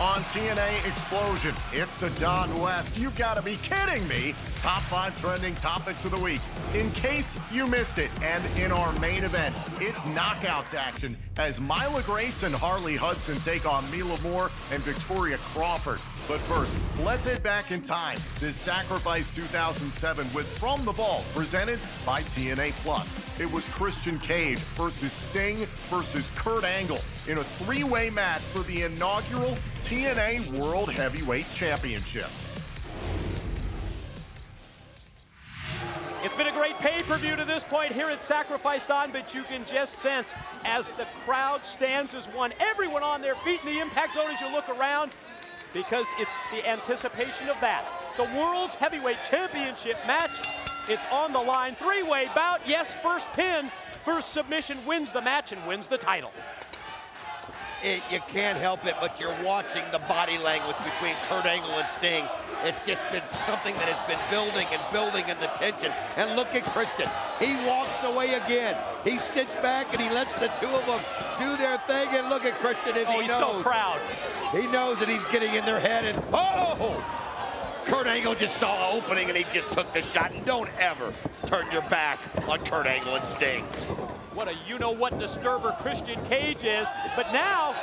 on TNA Xplosion. It's the Don West. You've got to be kidding me. Top 5 trending topics of the week. In case you missed it, and in our main event, it's knockouts action as Myla and Harley Hudson take on Myla and Victoria Crawford. But first, let's head back in time to Sacrifice 2007 with From the Vault, presented by TNA Plus. It was Christian Cage versus Sting versus Kurt Angle in a 3-way match for the inaugural TNA World Heavyweight Championship. It's been a great pay-per-view to this point here at Sacrifice, Don, but you can just sense as the crowd stands as one, everyone on their feet in the impact zone as you look around, because it's the anticipation of that. The World's Heavyweight Championship match, it's on the line. 3-way bout, yes, first pin, first submission wins the match and wins the title. You can't help it, but you're watching the body language between Kurt Angle and Sting. It's just been something that has been building and building in the tension. And look at Christian. He walks away again. He sits back and he lets the two of them do their thing. And look at Christian as he knows. He's so proud. He knows that he's getting in their head. And oh! Kurt Angle just saw an opening and he just took the shot. And don't ever turn your back on Kurt Angle and Sting. What a you-know-what disturber Christian Cage is. But now,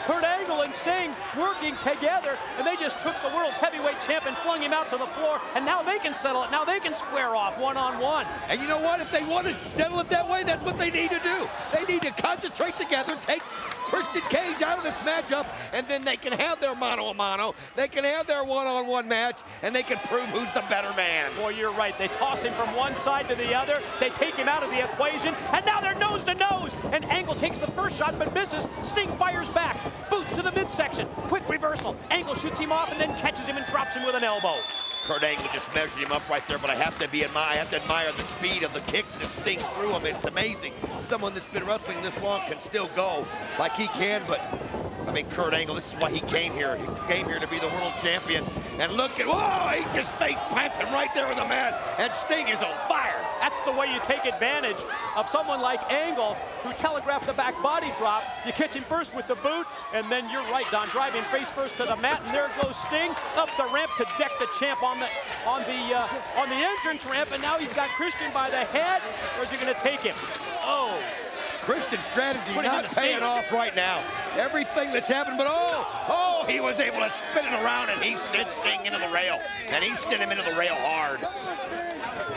Kurt Angle and Sting working together, and they just took the world's heavyweight champ and flung him out to the floor, and now they can settle it. Now they can square off one-on-one. And you know what? If they want to settle it that way, that's what they need to do. They need to concentrate together, take Christian Cage out of this matchup, and then they can have their mano-a-mano, they can have their one-on-one match, and they can prove who's the better man. Boy, you're right. They toss him from one side to the other, they take him out of the equation, and now they're nose to nose, and Angle takes the first shot but misses. Sting fires back, boots to the midsection, quick reversal. Angle shoots him off and then catches him and drops him with an elbow. Kurt Angle just measured him up right there, but I have to admire the speed of the kicks that Sting threw him. It's amazing. Someone that's been wrestling this long can still go like he can, but I mean, Kurt Angle, this is why he came here. He came here to be the world champion. And look at, whoa, he just face plants him right there on the mat, and Sting is on fire. That's the way you take advantage of someone like Angle, who telegraphed the back body drop. You catch him first with the boot, and then you're right, Don, driving face first to the mat, and there goes Sting up the ramp to deck the champ on the entrance ramp, and now he's got Christian by the head. Where's he going to take him? Oh. Christian's strategy not paying off right now. Everything that's happened, but oh, he was able to spin it around, and he sent Sting into the rail, and he sent him into the rail hard.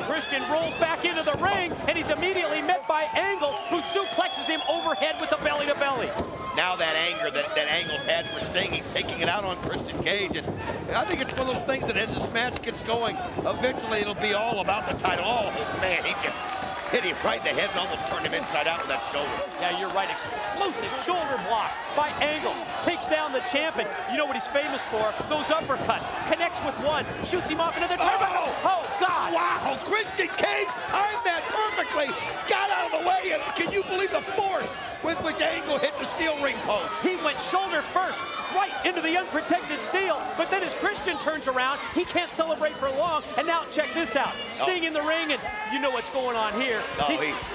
Christian rolls back into the ring, and he's immediately met by Angle, who suplexes him overhead with the belly-to-belly. Now that anger that Angle's had for Sting, he's taking it out on Christian Cage, and I think it's one of those things that as this match gets going, eventually it'll be all about the title. Oh, man, he just hit him right in the head and almost turned him inside out with that shoulder. Yeah, you're right. Explosive shoulder block by Angle. Takes down the champ, and you know what he's famous for? Those uppercuts. Connects with one, shoots him off another turnbuckle. Oh, God! Wow, Christian Cage timed that perfectly. Got out of the way, and can you believe the force with which Angle hit the steel ring post? He went shoulder first, right into the unprotected steel, but then as Christian turns around, he can't celebrate for long, and now check this out. Sting in the ring, and you know what's going on here.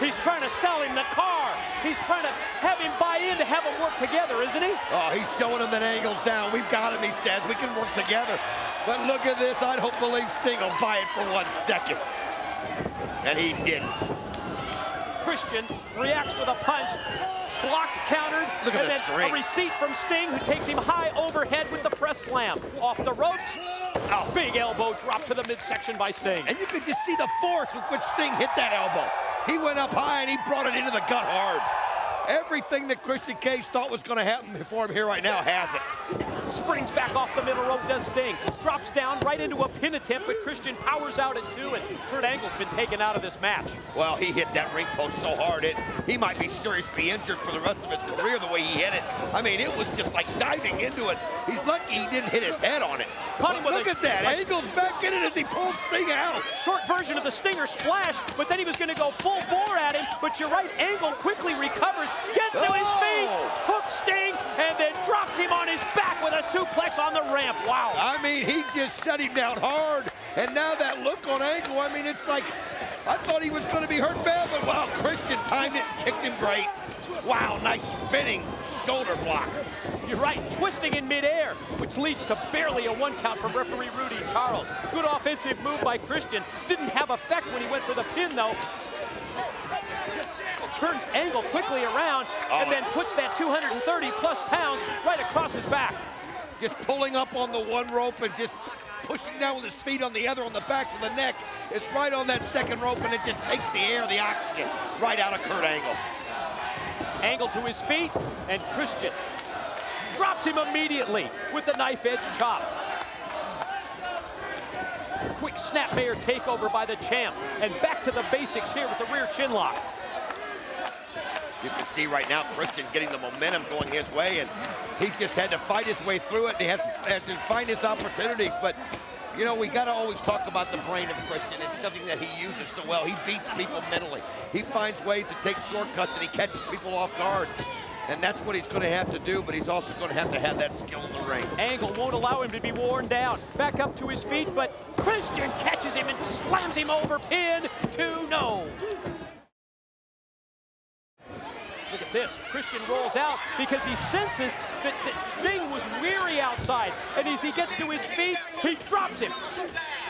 He's trying to sell him the car. He's trying to have him buy in to have them work together, isn't he? Oh, he's showing him that Angle's down. We've got him, he says. We can work together. But look at this. I don't believe Sting will buy it for 1 second. And he didn't. Christian reacts with a punch. Blocked, countered, look at and then a receipt from Sting, who takes him high overhead with the press slam. Off the ropes, a big elbow drop to the midsection by Sting. And you could just see the force with which Sting hit that elbow. He went up high and he brought it into the gut hard. Everything that Christian Cage thought was going to happen for him here right now has it. Springs back off the middle rope, does Sting. Drops down right into a pin attempt, but Christian powers out at 2, and Kurt Angle's been taken out of this match. Well, he hit that ring post so hard, he might be seriously injured for the rest of his career the way he hit it. I mean, it was just like diving into it. He's lucky he didn't hit his head on it. Look at that, Angle's back in it as he pulls Sting out. Short version of the Stinger splash, but then he was going to go full bore at him, but you're right, Angle quickly recovers, gets to his feet, hooks Sting, and then drops him on his back with a suplex on the ramp. Wow. I mean, he just set him down hard, and now that look on Angle, I mean, it's like, I thought he was going to be hurt bad, but wow, Christian timed it and kicked him great. Wow, nice spinning shoulder block. You're right, twisting in midair, which leads to barely a 1 count from referee Rudy Charles. Good offensive move by Christian. Didn't have effect when he went for the pin, though. Turns Angle quickly around and then puts that 230-plus pounds right across his back. Just pulling up on the one rope and just pushing down with his feet on the other, on the backs of the neck. It's right on that second rope, and it just takes the air, the oxygen, right out of Kurt Angle. Angle to his feet, and Christian drops him immediately with the knife-edge chop. Quick snapmare takeover by the champ, and back to the basics here with the rear chin lock. You can see right now Christian getting the momentum going his way, and he just had to fight his way through it, and he had to find his opportunities. But, you know, we got to always talk about the brain of Christian. It's something that he uses so well. He beats people mentally. He finds ways to take shortcuts, and he catches people off guard. And that's what he's going to have to do, but he's also going to have that skill in the ring. Angle won't allow him to be worn down. Back up to his feet, but Christian catches him and slams him over, pin 2-0. Look at this, Christian rolls out because he senses that Sting was weary outside. And as he gets to his feet, he drops him.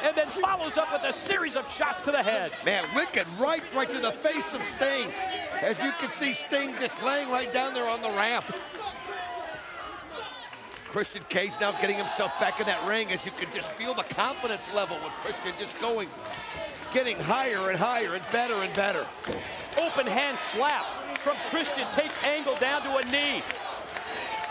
And then follows up with a series of shots to the head. Man, wicked right to the face of Sting. As you can see, Sting just laying right down there on the ramp. Christian Cage now getting himself back in that ring, as you can just feel the confidence level with Christian just getting higher and higher and better. Open hand slap from Christian takes Angle down to a knee.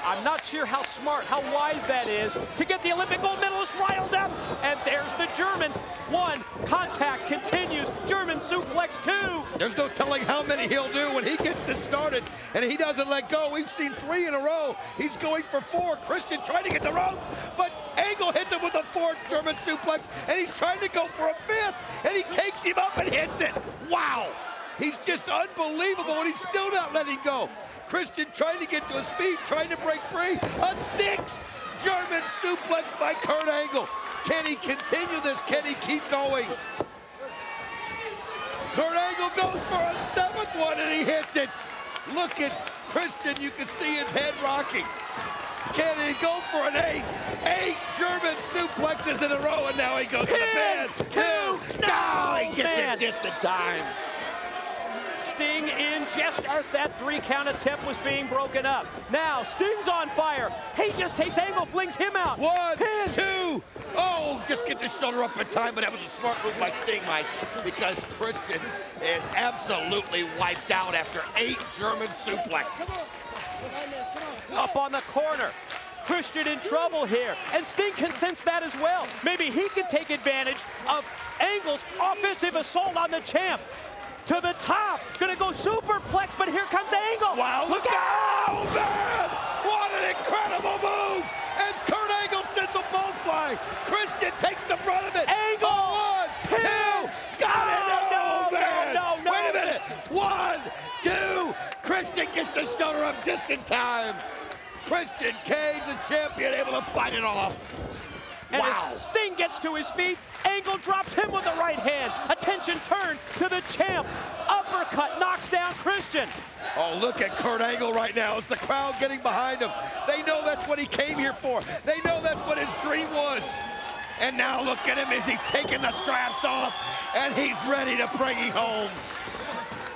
I'm not sure how smart, how wise that is to get the Olympic gold medalist riled up. And there's the German. 1, contact continues. German suplex 2. There's no telling how many he'll do when he gets this started, and he doesn't let go. We've seen 3 in a row. He's going for 4. Christian trying to get the ropes, but Angle hits him with a 4th German suplex, and he's trying to go for a 5th, and he takes him up and hits it. Wow. He's just unbelievable, and he's still not letting go. Christian trying to get to his feet, trying to break free. A 6th German suplex by Kurt Angle. Can he continue this? Can he keep going? Kurt Angle goes for a 7th one, and he hits it. Look at Christian. You can see his head rocking. Can he go for an 8th? 8 German suplexes in a row, and now he goes to the pin. 2. No, he gets it just in time. Sting in just as that 3-count attempt was being broken up. Now Sting's on fire. He just takes Angle, flings him out. 1, pin. 2. Oh, just get the shoulder up in time, but that was a smart move by Sting, Mike, because Christian is absolutely wiped out after 8 German suplexes. Up on the corner. Christian in trouble here, and Sting can sense that as well. Maybe he can take advantage of Angle's offensive assault on the champ. To the top, gonna go superplex, but here comes Angle. Wow, look out! Oh, man! What an incredible move! As Kurt Angle sends them both flying. Christian takes the brunt of it. Angle! 1, 2, got it! Oh, man! No. Wait a minute! 1, 2, Christian gets the shoulder up just in time. Christian Cage, the champion, able to fight it off. And wow. as Sting gets to his feet, Angle drops him with the right hand. Attention turned to the champ. Uppercut knocks down Christian. Oh, look at Kurt Angle right now. It's the crowd getting behind him. They know that's what he came here for. They know that's what his dream was. And now look at him as he's taking the straps off, and he's ready to bring him home.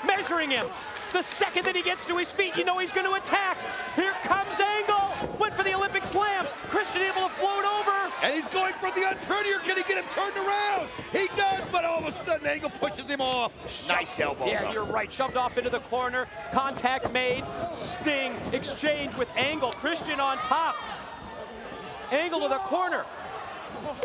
Measuring him. The second that he gets to his feet, you know he's going to attack. Here comes Angle. Went for the Olympic slam. Christian able to float over. And he's going for the unprettier. Can he get him turned around? He does, but all of a sudden Angle pushes him off. Nice elbow. Yeah, you're right. Shoved off into the corner. Contact made. Sting exchange with Angle. Christian on top. Angle to the corner.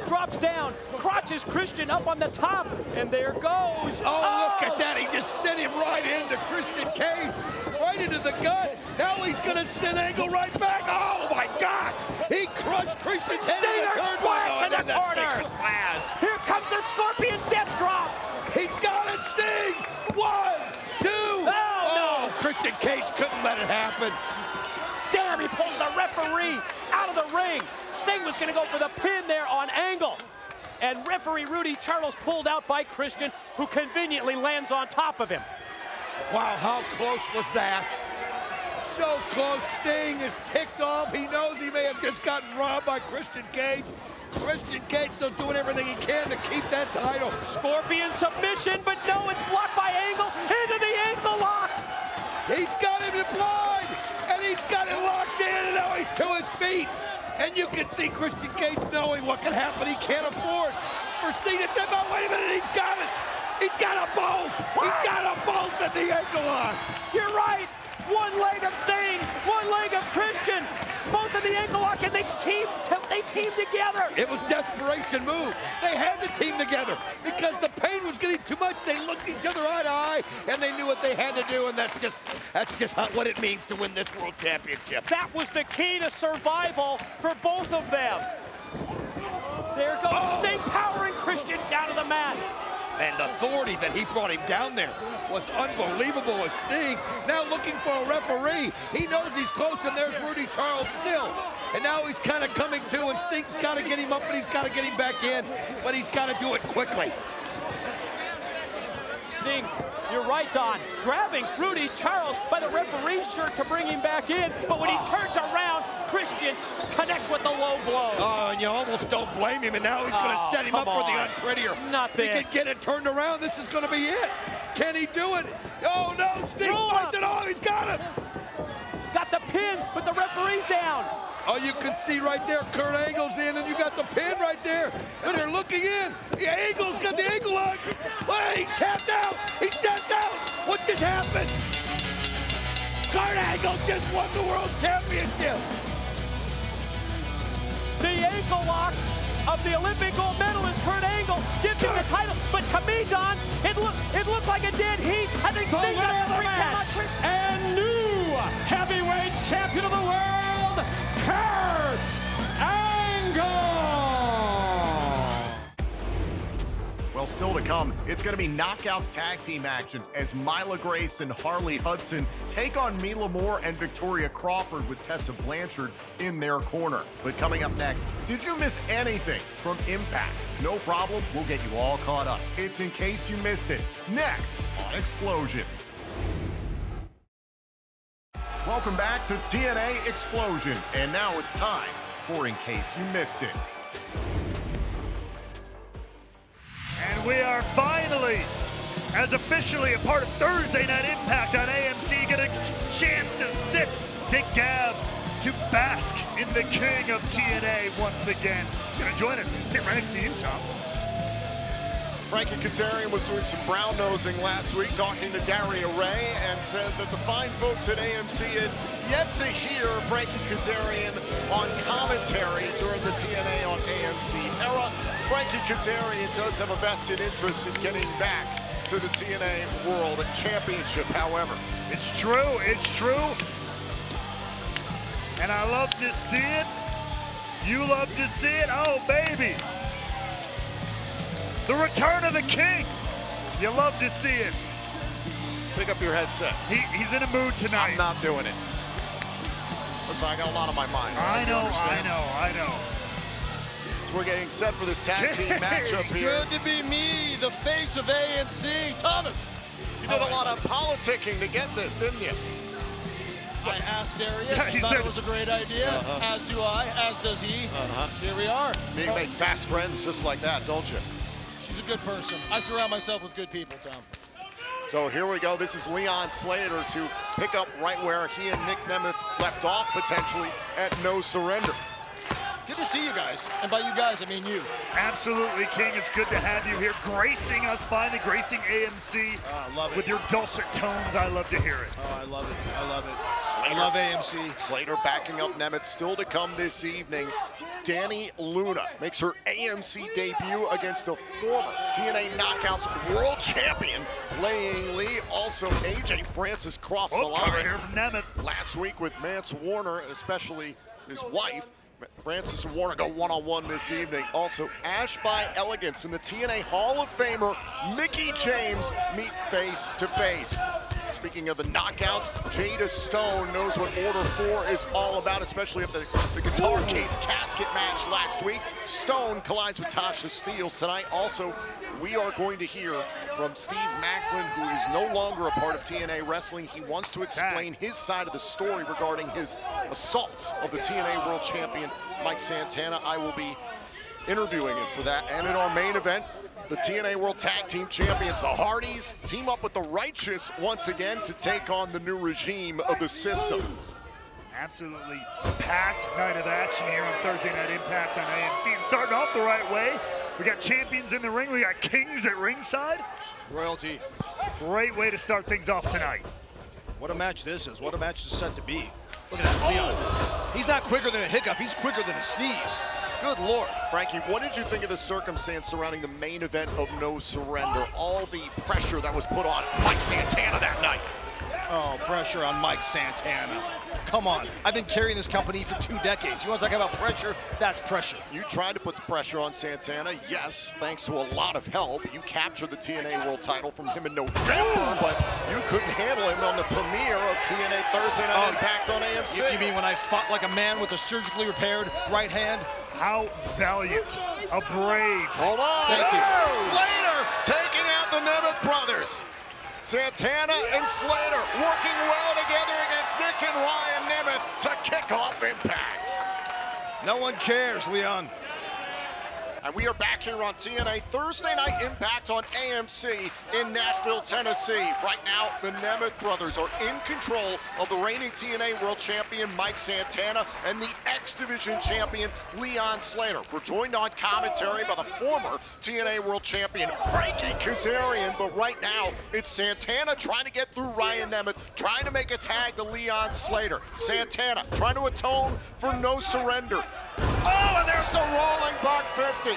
Drops down, crotches Christian up on the top, and there goes. Oh, look at that. He just sent him right into Christian Cage, right into the gut. Now he's going to send Angle right back. Oh, my gosh. He crushed Christian's head in the Stinger splash in the corner. Here comes the Scorpion death drop. He's got it, Sting. 1, 2. No. Christian Cage couldn't let it happen. Damn, he pulls the referee out of the ring. Sting was going to go for the pin there on Angle. And referee Rudy Charles pulled out by Christian, who conveniently lands on top of him. Wow, how close was that? so close. Sting is ticked off. He knows he may have just gotten robbed by Christian Cage. Christian Cage still doing everything he can to keep that title. Scorpion submission, but no, it's blocked by Angle into the ankle lock. He's got him blind, and he's got it locked in, and now he's to his feet. And you can see Christian Cage knowing what can happen. He can't afford for Sting to step out. Wait a minute, he's got it. He's got a both. He's got a both at the ankle lock. You're right. One leg of Sting, one leg of Christian, both in the ankle lock, and they teamed together. It was desperation move. They had to team together because the pain was getting too much. They looked each other eye to eye, and they knew what they had to do, and that's just what it means to win this world championship. That was the key to survival for both of them. There goes Sting powering Christian down to the mat. And the authority that he brought him down there was unbelievable with Sting. Now looking for a referee. He knows he's close, and there's Rudy Charles still. And now he's kind of coming to, and Sting's got to get him up, and he's got to get him back in, but he's got to do it quickly. Sting, you're right, Don, grabbing Rudy Charles by the referee's shirt to bring him back in, but when he turns around, Christian connects with the low blow. Oh, and you almost don't blame him, and now he's going to set him up for the unprettier. Not this. He can get it turned around. This is going to be it. Can he do it? Oh, no, Sting fights it off. He's got him. Got the pin, but the referee's down. Oh, you can see right there, Kurt Angle's in, and you got the pin right there, and they're looking in. The Angle's got the ankle lock. Oh, he's tapped out. He's tapped out. What just happened? Kurt Angle just won the world championship. The ankle lock of the Olympic gold medalist Kurt Angle gives him the title, but to me, Don, it looked like a dead heat. I think Sting got the rematch. And new heavyweight champion of the world, Kurt Angle. Well, still to come, it's going to be Knockouts tag team action as Myla Grace and Harley Hudson take on Mila Moore and Victoria Crawford with Tessa Blanchard in their corner. But coming up next, did you miss anything from Impact? No problem, we'll get you all caught up. It's In Case You Missed It, next on Xplosion. Welcome back to TNA Xplosion, and now it's time for In Case You Missed It. And we are finally, as officially a part of Thursday Night Impact on AMC, get a chance to sit, to gab, to bask in the king of TNA once again. He's going to join us. He's sitting right next to you, Tom. Frankie Kazarian was doing some brown nosing last week, talking to Daria Ray, and said that the fine folks at AMC had yet to hear Frankie Kazarian on commentary during the TNA on AMC era. Frankie Kazarian does have a vested interest in getting back to the TNA World Championship, however. It's true, it's true. And I love to see it. You love to see it. Oh, baby. The return of the king. You love to see it. Pick up your headset. He's in a mood tonight. I'm not doing it. Listen, I got a lot on my mind. I know. So we're getting set for this tag team matchup here. Good to be me, the face of AMC. Thomas. You did a lot of politicking to get this, didn't you? I asked Darius. Yeah, He thought it was a great idea. As do I. As does he. Here we are. You make fast friends just like that, don't you? She's a good person. I surround myself with good people, Tom. So here we go. This is Leon Slater to pick up right where he and Nick Nemeth left off, potentially at No Surrender. Good to see you guys. And by you guys, I mean you. Absolutely, King. It's good to have you here, gracing us finally, gracing AMC I love it. with your dulcet tones. I love to hear it. Oh, I love it. I love it. Slater, I love AMC. Slater backing up Nemeth. Still to come this evening. Danny Luna makes her AMC debut against the former TNA Knockouts World Champion, Laying Lee. Also, AJ Francis crossed the line Right here from Nemeth. last week with Mance Warner, especially his wife. Francis and Warner go one-on-one this evening. Also, Ash by Elegance and the TNA Hall of Famer Mickey James meet face-to-face. Speaking of the knockouts, Jada Stone knows what Order 4 is all about, especially after the guitar case casket match last week. Stone collides with Tasha Steelz tonight. Also, we are going to hear from Steve Macklin, who is no longer a part of TNA Wrestling. He wants to explain his side of the story regarding his assaults of the TNA World Champion, Mike Santana. I will be interviewing him for that. And in our main event, the TNA World Tag Team Champions, the Hardys, team up with the Righteous once again to take on the new regime of the system. Absolutely packed night of action here on Thursday Night Impact on AMC. And starting off the right way, we got champions in the ring, we got kings at ringside. Royalty. Great way to start things off tonight. What a match this is. What a match is set to be. Look at that, Leon. He's not quicker than a hiccup. He's quicker than a sneeze. Good Lord. Frankie, what did you think of the circumstance surrounding the main event of No Surrender? All the pressure that was put on Mike Santana that night. Oh, pressure on Mike Santana. Come on. I've been carrying this company for 2 decades. You want to talk about pressure? That's pressure. You tried to put the pressure on Santana, yes, thanks to a lot of help. You captured the TNA World title from him in November, but you couldn't handle him on the premiere of TNA Thursday Night Impact on AMC. You mean when I fought like a man with a surgically repaired right hand? How valiant, a brave. Hold on. Thank you. Slater taking out the Nemeth brothers. Santana and Slater working well together against Nick and Ryan Nemeth to kick off Impact. No one cares, Leon. And we are back here on TNA Thursday Night Impact on AMC in Nashville, Tennessee. Right now, the Nemeth brothers are in control of the reigning TNA World Champion Mike Santana and the X Division Champion Leon Slater. We're joined on commentary by the former TNA World Champion Frankie Kazarian, but right now, it's Santana trying to get through Ryan Nemeth, trying to make a tag to Leon Slater. Santana trying to atone for No Surrender. Oh, and there's the rolling buck 50.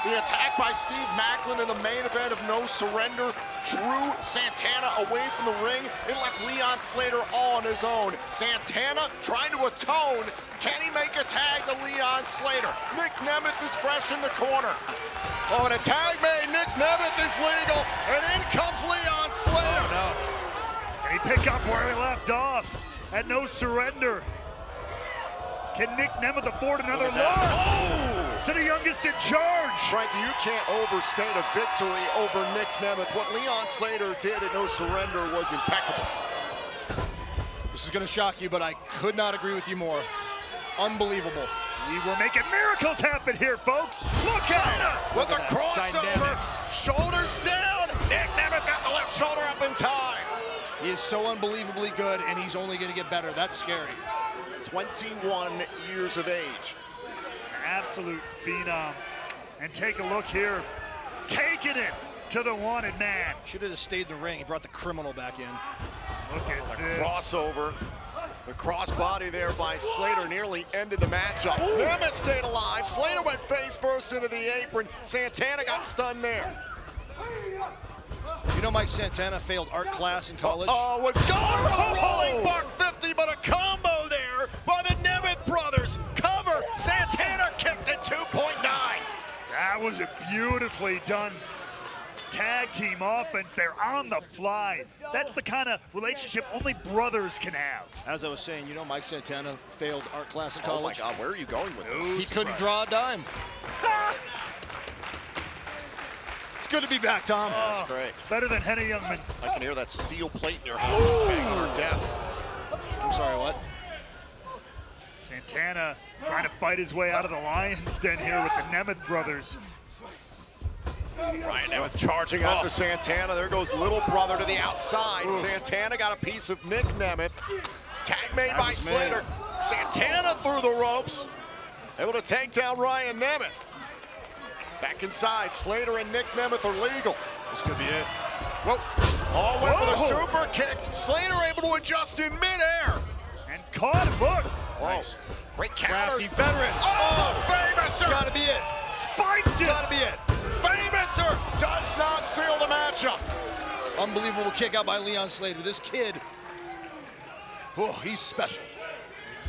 The attack by Steve Macklin in the main event of No Surrender drew Santana away from the ring. It left Leon Slater all on his own. Santana trying to atone. Can he make a tag to Leon Slater? Nick Nemeth is fresh in the corner. Oh, and a tag made. Nick Nemeth is legal. And in comes Leon Slater. Oh, no. Can he pick up where he left off at No Surrender? Can Nick Nemeth afford another loss to the youngest in charge? Frankie, you can't overstate a victory over Nick Nemeth. What Leon Slater did at No Surrender was impeccable. This is going to shock you, but I could not agree with you more. Unbelievable. We were making miracles happen here, folks. Look out! With a crossover, shoulders down. Nick Nemeth got the left shoulder up in time. He is so unbelievably good, and he's only going to get better. That's scary. 21 years of age. Absolute phenom. And take a look here. Taking it to the wanted man. Should have just stayed in the ring. He brought the criminal back in. Look at The this. crossover. The crossbody there by Slater nearly ended the matchup. Nemeth stayed alive. Slater went face first into the apron. Santana got stunned there. You know Mike Santana failed art class in college? Oh, was gone with a rolling buck 50, but a combo there by the Nemeth brothers. Cover. Santana kicked it 2.9. That was a beautifully done tag team offense there on the fly. That's the kind of relationship only brothers can have. As I was saying, you know Mike Santana failed art class in Oh my college? God, where are you going with this? He couldn't draw a dime. It's good to be back, Tom. That's great. Better than Henny Youngman. I can hear that steel plate in your hand banging on her desk. I'm sorry, what? Santana trying to fight his way out of the lion's den here with the Nemeth brothers. Ryan Nemeth charging after Santana. There goes little brother to the outside. Santana got a piece of Nick Nemeth. Tag made by Slater. Santana through the ropes. Able to take down Ryan Nemeth. Back inside, Slater and Nick Nemeth are legal. This could be it. Whoa. All went for the super kick. Slater able to adjust in midair. And caught him. Look. Nice. Great counters. Crafty veteran. Oh, Famouser. Gotta be it. Spiked it. Gotta be it. Famouser does not seal the matchup. Unbelievable kick out by Leon Slater. This kid, oh, he's special.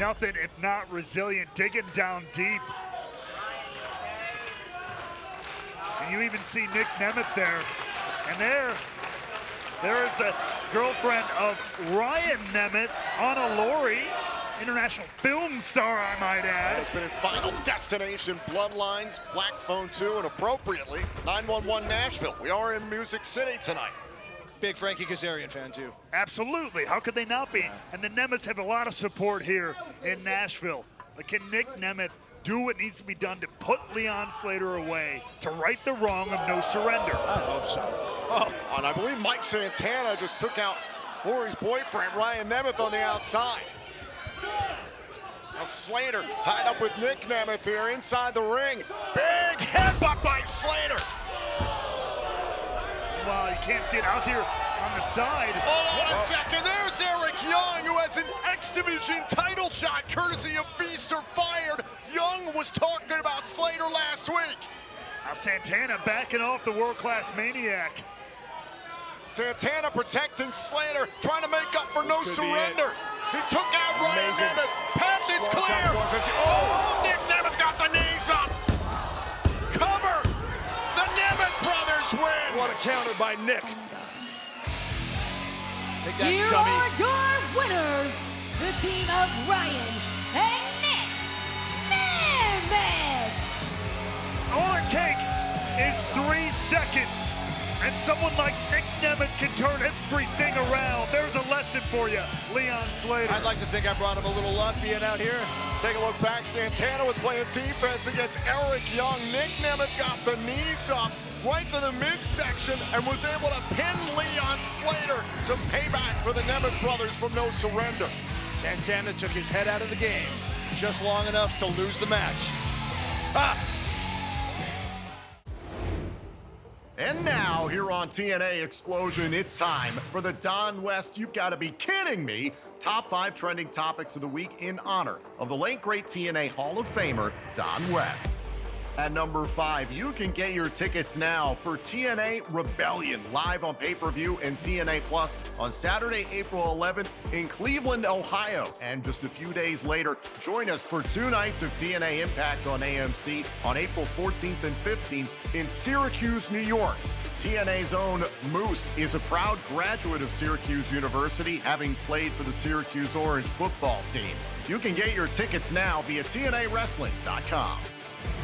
Nothing if not resilient, digging down deep. And you even see Nick Nemeth there. And there, There is the girlfriend of Ryan Nemeth, Anna Laurie, international film star, I might add. Has been in Final Destination, Bloodlines, Black Phone 2, and appropriately, 911 Nashville. We are in Music City tonight. Big Frankie Kazarian fan, too. Absolutely. How could they not be? And the Nemeths have a lot of support here in Nashville. But can Nick Nemeth do what needs to be done to put Leon Slater away, to right the wrong of no surrender? I hope so. Oh, and I believe Mike Santana just took out Laurie's boyfriend, Ryan Nemeth, on the outside. Now Slater tied up with Nick Nemeth here inside the ring. Big headbutt by Slater. Well, you can't see it out here on the side. Hold on a second. There's Eric Young, who has an X Division title shot courtesy of Feast or Fired. Young was talking about Slater last week. Now Santana backing off the world-class Maniac. Santana protecting Slater, trying to make up for no surrender. He took out Ryan Nemeth. Path is clear. Oh, Nick Nemeth got the knees up. Cover. The Nemeth brothers win. What a counter by Nick. Take that, Here dummy. are your winners, the team of Ryan and Nick Nemeth. All it takes is 3 seconds, and someone like Nick Nemeth can turn everything around. There's a lesson for you, Leon Slater. I'd like to think I brought him a little luck being out here. Take a look back. Santana was playing defense against Eric Young. Nick Nemeth got the knees up right to the midsection and was able to pin Leon Slater. Some payback for the Nemeth brothers from no surrender. Santana took his head out of the game just long enough to lose the match. Ah! And now, here on TNA Xplosion, it's time for the Don West, you've got to be kidding me, top 5 trending topics of the week in honor of the late great TNA Hall of Famer, Don West. At number 5, you can get your tickets now for TNA Rebellion, live on pay-per-view and TNA Plus on Saturday, April 11th in Cleveland, Ohio. And just a few days later, join us for 2 nights of TNA Impact on AMC on April 14th and 15th in Syracuse, New York. TNA's own Moose is a proud graduate of Syracuse University, having played for the Syracuse Orange football team. You can get your tickets now via TNAWrestling.com.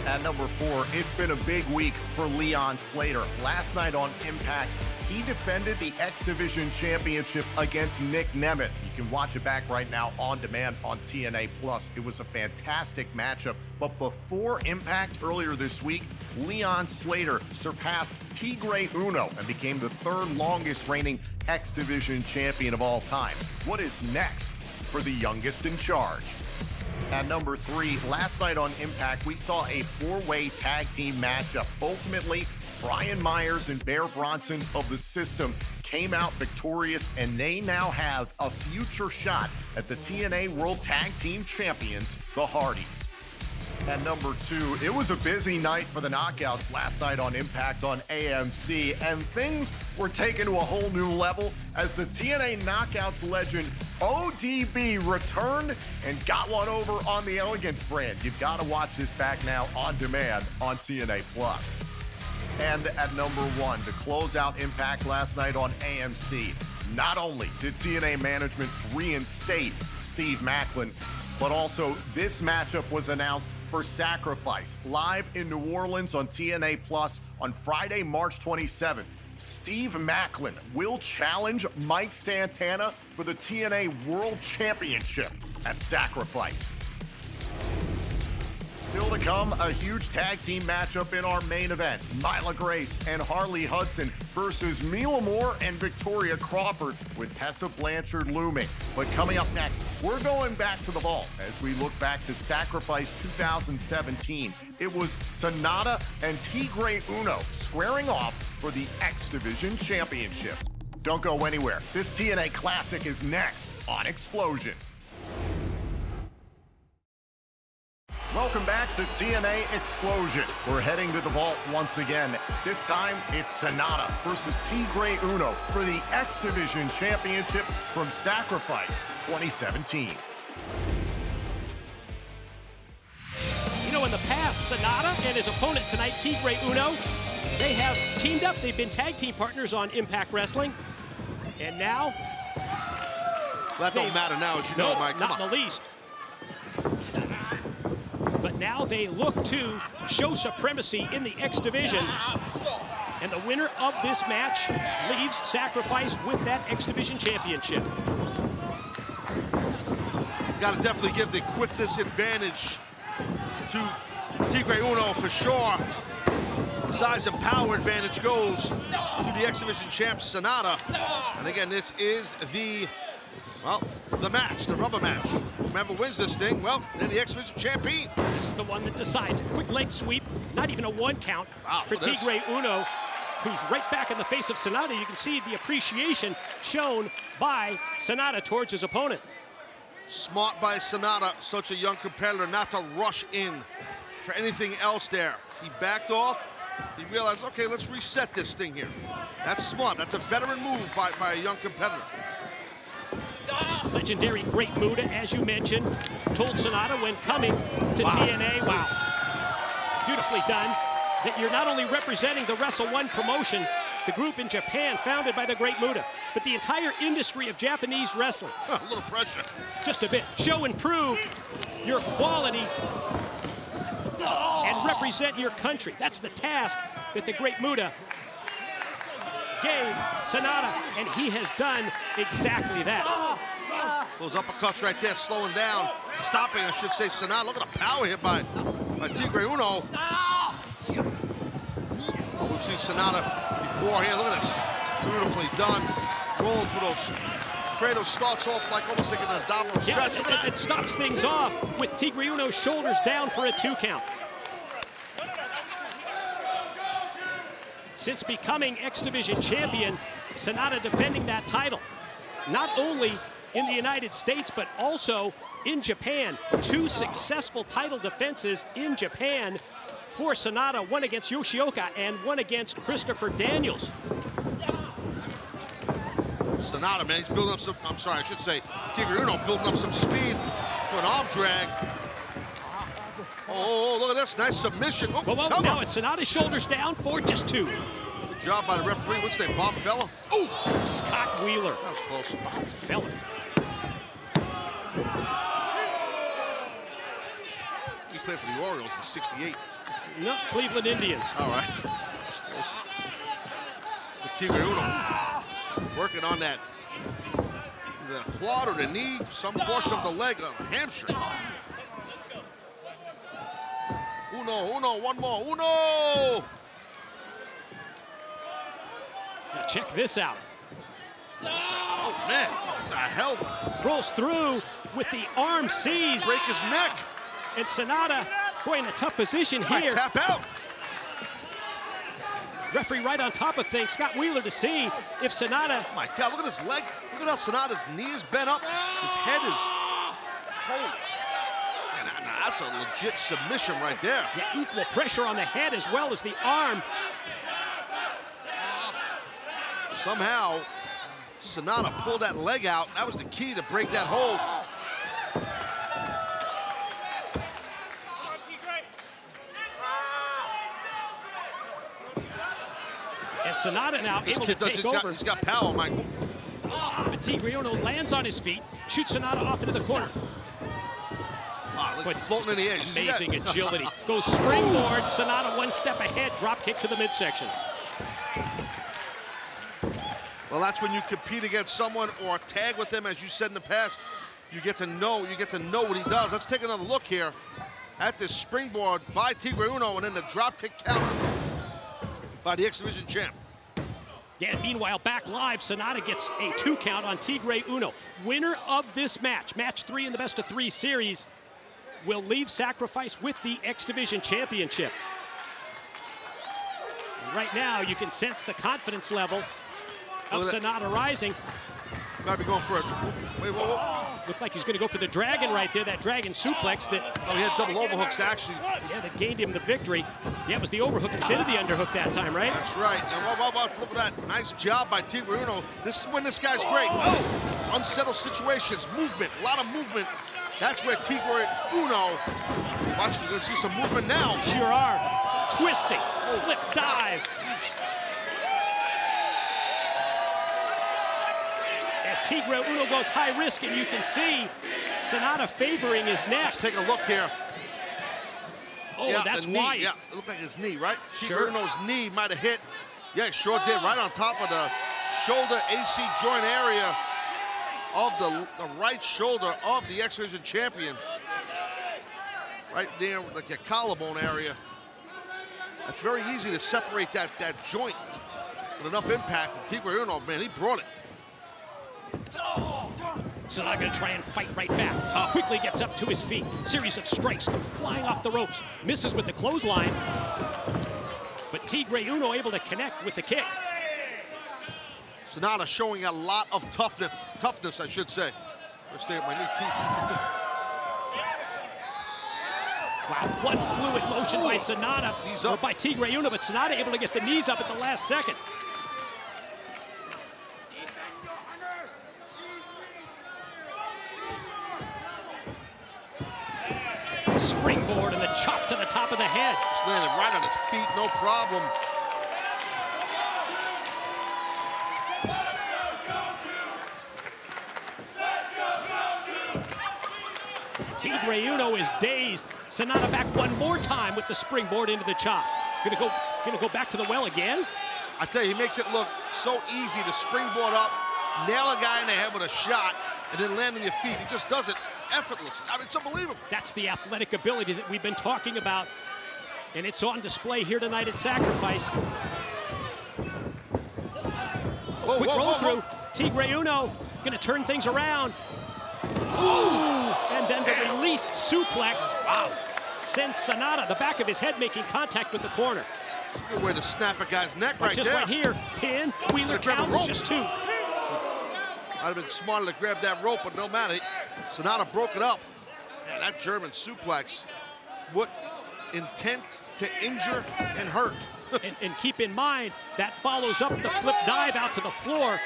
At number 4, it's been a big week for Leon Slater. Last night on Impact, he defended the X Division Championship against Nick Nemeth. You can watch it back right now on demand on TNA Plus. It was a fantastic matchup. But before Impact earlier this week, Leon Slater surpassed Tigre Uno and became the 3rd longest reigning X Division champion of all time. What is next for the youngest in charge? At number 3, last night on Impact, we saw a 4-way tag team matchup. Ultimately, Brian Myers and Bear Bronson of the System came out victorious, and they now have a future shot at the TNA World Tag Team Champions, the Hardys. At number 2, it was a busy night for the Knockouts last night on Impact on AMC, and things were taken to a whole new level as the TNA Knockouts legend ODB returned and got one over on the Elegance brand. You've got to watch this back now on demand on TNA Plus. And at number 1, to close out Impact last night on AMC, not only did TNA management reinstate Steve Macklin, but also this matchup was announced for Sacrifice, live in New Orleans on TNA Plus on Friday, March 27th. Steve Macklin will challenge Mike Santana for the TNA World Championship at Sacrifice. Still to come, a huge tag team matchup in our main event. Myla Grace and Harley Hudson versus Myla Moore and Victoria Crawford, with Tessa Blanchard looming. But coming up next, we're going back to the vault as we look back to Sacrifice 2017. It was Sonata and Tigre Uno squaring off for the X Division Championship. Don't go anywhere. This TNA Classic is next on Xplosion. Welcome back to TNA Xplosion. We're heading to the vault once again. This time, it's Sonata versus Tigre Uno for the X Division Championship from Sacrifice 2017. You know, in the past, Sonata and his opponent tonight, Tigre Uno, they have teamed up. They've been tag team partners on Impact Wrestling. And now, that don't matter now, as you know, Mike. Come not on. in the least. But now they look to show supremacy in the X Division. And the winner of this match leaves Sacrifice with that X Division championship. Got to definitely give the quickness advantage to Tigre Uno for sure. Size and power advantage goes to the X Division champ, Sonata. And again, this is the match, the rubber match. Whoever wins this thing, well, they're the X Division champion. This is the one that decides. Quick leg sweep, not even a 1 count for Tigre Uno, who's right back in the face of Sonata. You can see the appreciation shown by Sonata towards his opponent. Smart by Sonata, such a young competitor, not to rush in for anything else there. He backed off. He realized, okay, let's reset this thing here. That's smart. That's a veteran move by a young competitor. Legendary Great Muta, as you mentioned, told Sonata when coming to TNA, wow, beautifully done, that you're not only representing the Wrestle One promotion, the group in Japan founded by the Great Muta, but the entire industry of Japanese wrestling. A little pressure. Just a bit. Show and prove your quality and represent your country. That's the task that the Great Muta gave Sonata, and he has done exactly that. Those uppercuts right there, slowing down, stopping, I should say, Sonata. Look at the power here by Tigre Uno. Oh, we've seen Sonata before here. Look at this. Beautifully done. Rolling through those. Kratos starts off like almost like an abdominal stretch. Yeah, it stops things off with Tigre Uno's shoulders down for a 2 count. Since becoming X Division champion, Sonata defending that title, not only in the United States, but also in Japan. 2 successful title defenses in Japan for Sonata, one against Yoshioka and one against Christopher Daniels. Sonata, man, he's building up some, I'm sorry, I should say, Tigre Uno building up some speed for an arm drag. Oh, look at this, nice submission. Oh, well, now it's Sonata's shoulders down for just 2. Good job by the referee. What's his name, Bob Feller? Oh, Scott Wheeler. That was close. Bob Feller. He played for the Orioles in '68. No, Cleveland Indians. All right. That's close. With Tigre Uno working on that. The quad or the knee, some portion of the leg, a hamstring. Uno, one more, Uno! Now check this out. Oh, man, what the hell? Rolls through with the arm seized. Break his neck. And Sonata, boy, in a tough position here. Might tap out. Referee right on top of things. Scott Wheeler to see if Sonata. Oh my God, look at his leg. Look at how Sonata's knee is bent up. His head is. Holy. Man, that's a legit submission right there. Yeah, equal pressure on the head as well as the arm. Somehow, Sonata pulled that leg out. That was the key to break that hold. And Sonata now able to take over. He's got power, Michael. But Tigre Uno lands on his feet, shoots Sonata off into the corner. But floating in the air. Amazing agility. Goes springboard. Sonata 1 step ahead. Drop kick to the midsection. Well, that's when you compete against someone or tag with them, as you said in the past. You get to know what he does. Let's take another look here at this springboard by Tigre Uno, and then the drop kick counter by the X Division champ. Yeah, and meanwhile, back live, Sonata gets a 2 count on Tigre Uno. Winner of this match, match 3 in the best of 3 series, will leave Sacrifice with the X Division championship. And right now, you can sense the confidence level of Sonata rising. Might be going for it. Wait, whoa. Looked like he's going to go for the dragon right there, that dragon suplex that... Oh, he had double overhooks, actually. Yeah, that gained him the victory. Yeah, it was the overhook instead of the underhook that time, right? That's right. And look at that. Nice job by Tigre Uno. This is when this guy's great. Oh, unsettled situations, movement, a lot of movement. That's where Tigre Uno... Watch, you're going to see some movement now. Sure are. Twisting, flip dive. Tigre Uno goes high risk, and you can see Sanada favoring his neck. Let's take a look here. Oh, yeah, that's the knee, wise. yeah, it looked like his knee, right? Sure. Tigre Uno's knee might have hit. Yeah, it sure did, right on top of the shoulder AC joint area of the right shoulder of the X Division champion. Right there, like your collarbone area. It's very easy to separate that joint with enough impact. And Tigre Uno, man, he brought it. Sanada gonna try and fight right back. Quickly gets up to his feet. Series of strikes come flying off the ropes. Misses with the clothesline. But Tigre Uno able to connect with the kick. Sanada showing a lot of toughness, I should say. Let's stay at my new teeth. Wow, one fluid motion by Sanada, or by Tigre Uno, but Sanada able to get the knees up at the last second. Springboard and the chop to the top of the head. Just landed right on his feet, no problem. Tigre Uno is dazed. Sanada back one more time with the springboard into the chop. Gonna go back to the well again. I tell you, he makes it look so easy to springboard up, nail a guy in the head with a shot, and then land on your feet. He just does it effortlessly. I mean, it's unbelievable. That's the athletic ability that we've been talking about, and it's on display here tonight at Sacrifice. Quick roll through. Tigre Uno gonna turn things around. Ooh! And then the released suplex. Wow. Sends Sanada, the back of his head, making contact with the corner. Good way to snap a guy's neck right just there. Just right here, pin, Wheeler counts, just two. I'd have been smarter to grab that rope, but no matter. Sanada broke it up. Man, that German suplex, what intent to injure and hurt. and keep in mind, that follows up the flip dive out to the floor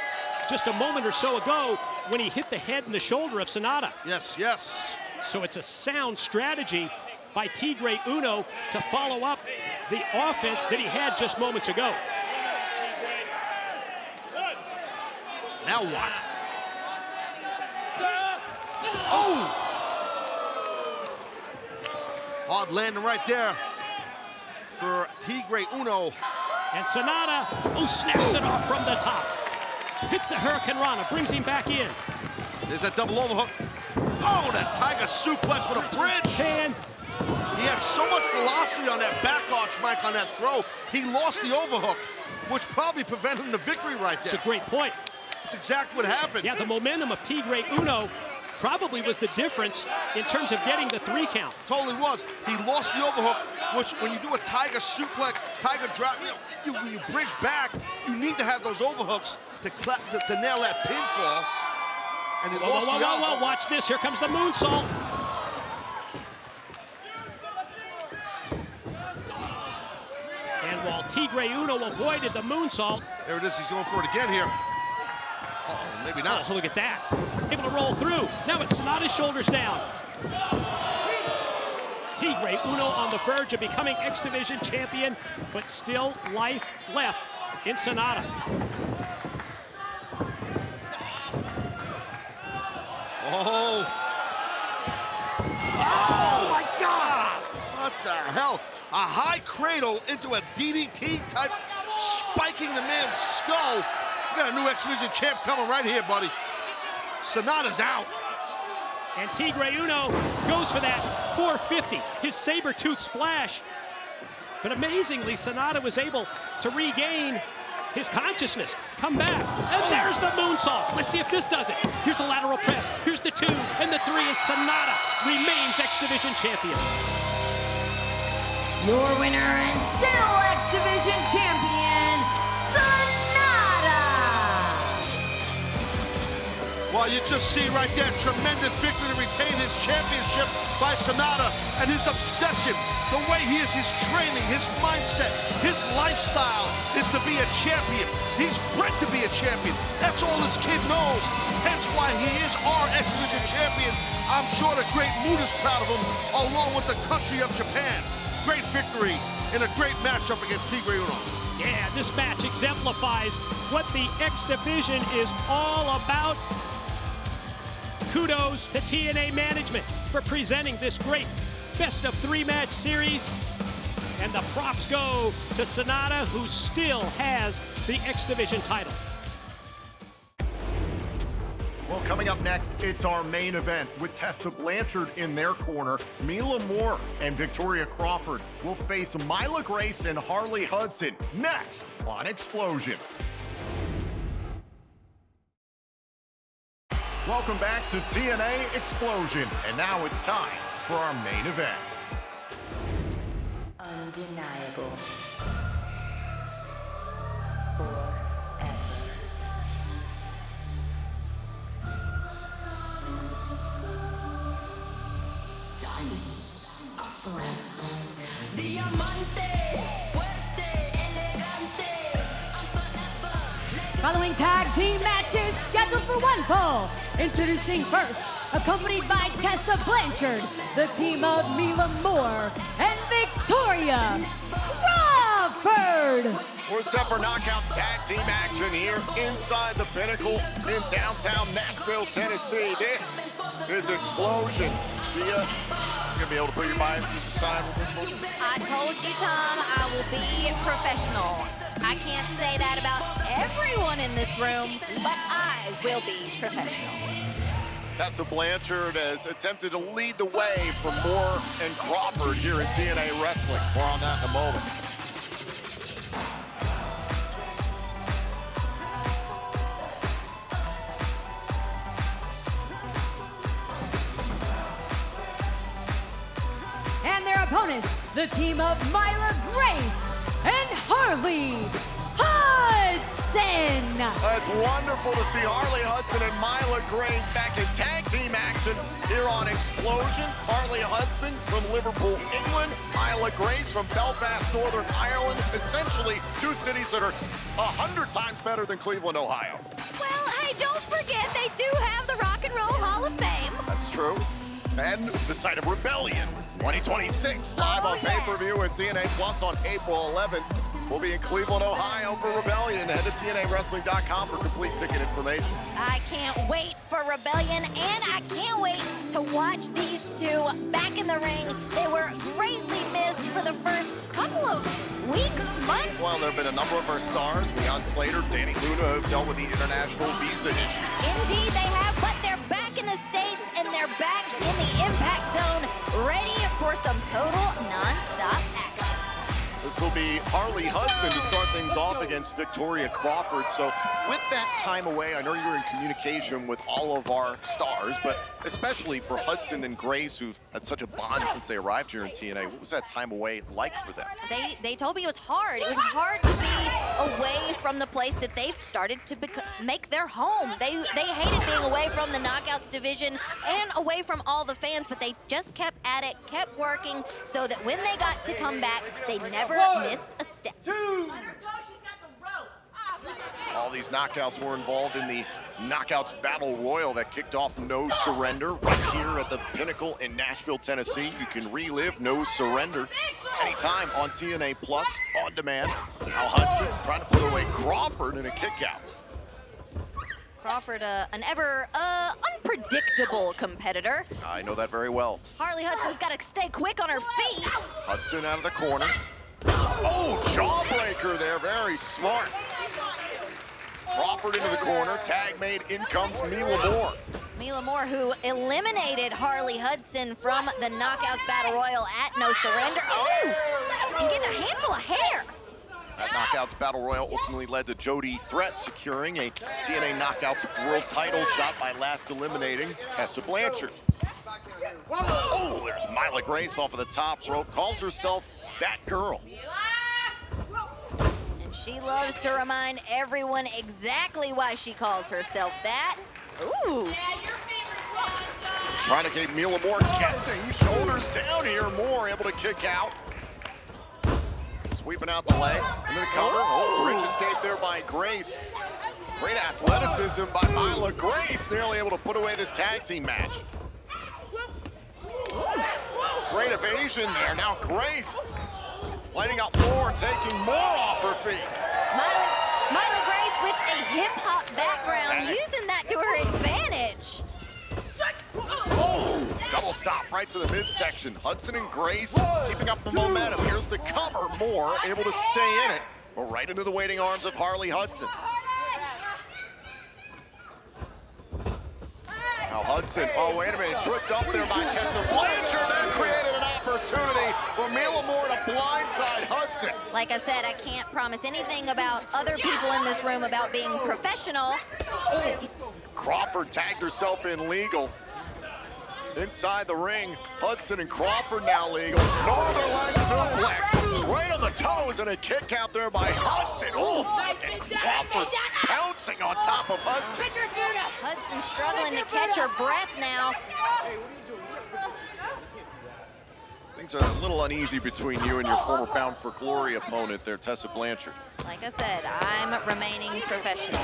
just a moment or so ago when he hit the head and the shoulder of Sanada. Yes, yes. So it's a sound strategy by Tigre Uno to follow up the offense that he had just moments ago. Now what? Oh! Hard landing right there for Tigre Uno. And Sanada, snaps it off from the top. Hits the Hurricane Rana, brings him back in. There's that double overhook. Oh, that Tiger suplex with a bridge. And he had so much velocity on that back arch, Mike, on that throw. He lost the overhook, which probably prevented him the victory right there. That's a great point. That's exactly what happened. Yeah, the momentum of Tigre Uno probably was the difference in terms of getting the 3 count. Totally was. He lost the overhook, which when you do a Tiger suplex, Tiger drop, when you bridge back, you need to have those overhooks to nail that pinfall. And he lost the overhook. Watch this. Here comes the moonsault. And while Tigre Uno avoided the moonsault. There it is. He's going for it again here. Uh-oh, maybe not. Oh, look at that. Able to roll through. Now it's Sanada's shoulders down. Tigre Uno on the verge of becoming X Division champion, but still life left in Sanada. Oh. Oh, my God. What the hell? A high cradle into a DDT type, spiking the man's skull. We got a new X Division champ coming right here, buddy. Sanada's out. And Tigre Uno goes for that 450, his saber-tooth splash. But amazingly, Sanada was able to regain his consciousness, come back, and there's the moonsault. Let's see if this does it. Here's the lateral press, here's the 2 and the 3, and Sanada remains X Division champion. Your winner and still X Division champion, Sanada! Well, you just see right there, tremendous victory to retain his championship by Sanada, and his obsession, the way he is, his training, his mindset, his lifestyle is to be a champion. He's bred to be a champion. That's all this kid knows. Hence why he is our X Division champion. I'm sure the great mood is proud of him, along with the country of Japan. Great victory in a great matchup against Tigre Uno. Yeah, this match exemplifies what the X Division is all about. Kudos to TNA management for presenting this great best-of-3 match series. And the props go to Sonata, who still has the X Division title. Well, coming up next, it's our main event with Tessa Blanchard in their corner. Mila Moore and Victoria Crawford will face Myla Grace and Harley Hudson next on Xplosion. Welcome back to TNA Xplosion, and now it's time for our main event. Undeniable. Following tag team matches scheduled for one fall. Introducing first, accompanied by Tessa Blanchard, the team of Mila Moore and Victoria Crawford. We're set for Knockouts tag team action here inside the Pinnacle in downtown Nashville, Tennessee. This is Xplosion. Gia, you gonna be able to put your biases aside with this one? I told you, Tom, I will be professional. I can't say that about everyone in this room, but I will be professional. Tessa Blanchard has attempted to lead the way for Moore and Crawford here in TNA Wrestling. More on that in a moment. And their opponents, the team of Myla Grace and Harley Hudson. It's wonderful to see Harley Hudson and Myla Grace back in tag team action here on Xplosion. Harley Hudson from Liverpool, England. Myla Grace from Belfast, Northern Ireland. Essentially two cities that are 100 times better than Cleveland, Ohio. Well, hey, don't forget they do have the Rock and Roll Hall of Fame. That's true. And the site of Rebellion 2026 live on pay-per-view and TNA Plus on April 11th. We'll be in Cleveland, Ohio for Rebellion. Head to TNAWrestling.com for complete ticket information. I can't wait for Rebellion, and I can't wait to watch these two back in the ring. They were greatly missed for the first couple of weeks, months. Well, there have been a number of our stars, Leon Slater, Danny Luna, have dealt with the international visa issue. Indeed, they have, but they're back in the States, and they're back in the Impact Zone, ready for some total non-stop action. This will be Harley Hudson to start things off against Victoria Crawford. So with that time away, I know you're in communication with all of our stars, but especially for Hudson and Grace, who've had such a bond since they arrived here in TNA. What was that time away like for them? They told me it was hard. It was hard to be away from the place that they've started to make their home. They hated being away from the Knockouts division and away from all the fans, but they just kept at it, kept working, so that when they got to come back, they never missed a step. All these knockouts were involved in the Knockouts Battle Royal that kicked off No Surrender right here at the Pinnacle in Nashville, Tennessee. You can relive No Surrender anytime on TNA Plus on demand. Now Hudson trying to put away Crawford in a kick out. Crawford, an ever unpredictable competitor. I know that very well. Harley Hudson's got to stay quick on her feet. Hudson out of the corner. Oh, jawbreaker there, very smart. Crawford into the corner, tag made, in comes Mila Moore. Mila Moore, who eliminated Harley Hudson from the Knockouts Battle Royal at No Surrender. Oh, and getting a handful of hair. That Knockouts Battle Royal ultimately led to Jody Threat securing a TNA Knockouts World title shot by last eliminating Tessa Blanchard. Oh, there's Myla Grace off of the top rope, calls herself that girl. And she loves to remind everyone exactly why she calls herself that. Ooh. Trying to keep Mila Moore guessing, shoulders down here, Moore able to kick out. Sweeping out the legs, into the cover. Oh, bridge escape there by Grace. Great athleticism by Myla Grace, nearly able to put away this tag team match. Great evasion there. Now Grace lighting up Moore, taking Moore off her feet. Myla Grace with a hip-hop background, using that to her advantage. Double stop right to the midsection. Hudson and Grace keeping up the momentum. Here's the cover. Moore able to stay in it, but right into the waiting arms of Harley Hudson. Now Hudson, oh wait a minute, tripped up there by Tessa Blanchard and created an opportunity for Myla Moore to blindside Hudson. Like I said, I can't promise anything about other people in this room about being professional. Crawford tagged herself in legal. Inside the ring, Hudson and Crawford now legal. Northern Light suplex, right on the toes, and a kick out there by Hudson. Oh, and Crawford pouncing on top of Hudson. Hudson struggling to catch her breath now. Things are a little uneasy between you and your former Bound for Glory opponent there, Tessa Blanchard. Like I said, I'm remaining professional.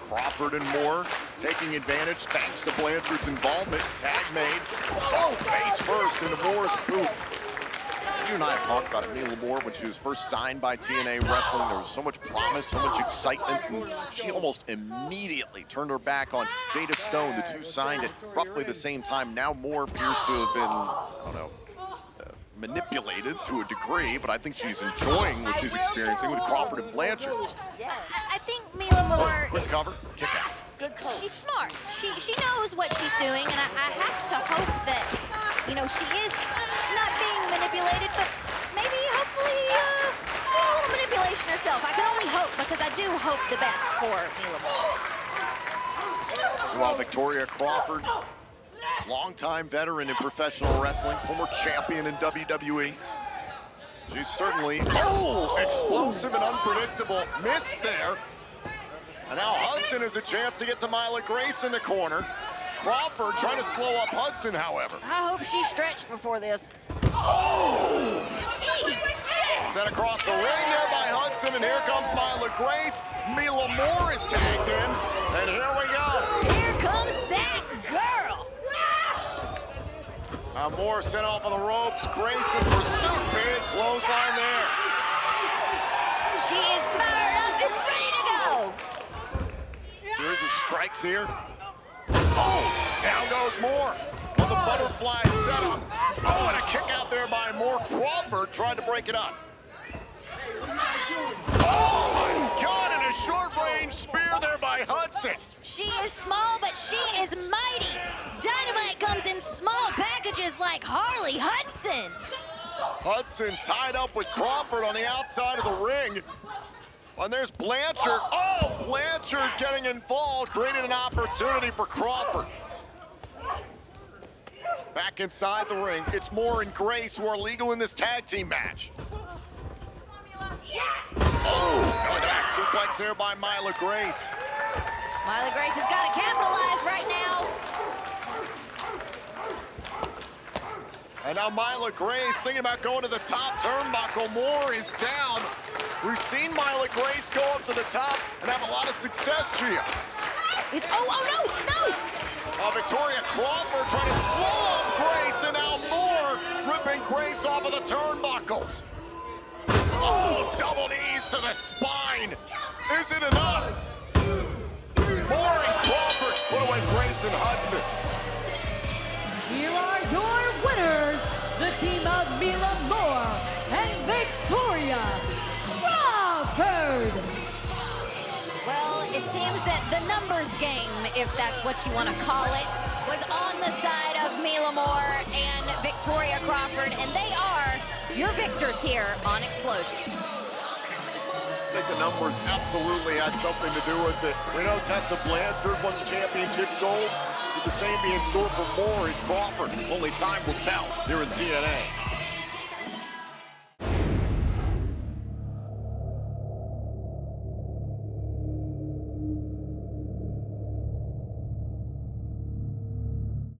Crawford and Moore taking advantage thanks to Blanchard's involvement. Tag made. Oh, face first into Moore's boot. You and I have talked about it. Myla Moore, when she was first signed by TNA Wrestling, there was so much promise, so much excitement, and she almost immediately turned her back on Jada Stone. The two signed at roughly the same time. Now Moore appears to have been, I don't know, manipulated to a degree, but I think she's enjoying what she's experiencing with Crawford and Blanchard. I think Myla Moore, Quick cover, kick out. she's smart. She knows what she's doing, and I have to hope that, you know, she is not being manipulated, but maybe, hopefully, do a little manipulation herself. I can only hope, because I do hope the best for Myla Moore. Well, Victoria Crawford, longtime veteran in professional wrestling, former champion in WWE. She's certainly, explosive and unpredictable. Missed there. And now Hudson has a chance to get to Myla Grace in the corner. Crawford trying to slow up Hudson, however. I hope she stretched before this. Sent across the ring there by Hudson, and here comes Myla Grace. Myla Moore is tagged in, and here we go. Here comes that girl. Moore sent off of the ropes. Grace in pursuit. Big clothesline there. She is fired up and ready to go. Series of strikes here. Oh, down goes Moore on the butterfly setup. Oh, and a kick out there by Moore. Crawford tried to break it up. Oh my God, and a short-range spear there by Hudson. She is small, but she is mighty. Dynamite comes in small packages like Harley Hudson. Hudson tied up with Crawford on the outside of the ring. And there's Blanchard. Oh, Blanchard getting involved, created an opportunity for Crawford. Back inside the ring, it's Moore and Grace who are legal in this tag team match. Oh, going back suplex there by Myla Grace. Myla Grace has got to capitalize right now. And now Myla Grace thinking about going to the top turnbuckle. Moore is down. We've seen Myla Grace go up to the top and have a lot of success, Gia. No! Victoria Crawford trying to slow up Grace, and now Moore ripping Grace off of the turnbuckles. Oh, double knees to the spine. Is it enough? Moore and Crawford put away Grace and Hudson. Here are your winners, the team of Myla Moore and Victoria Crawford. Well, it seems that the numbers game, if that's what you want to call it, was on the side of Myla Moore and Victoria Crawford, and they are your victors here on Xplosion. I think the numbers absolutely had something to do with it. We know Tessa Blanchard won the championship gold. Could the same be in store for Moore and Crawford? Only time will tell here in TNA.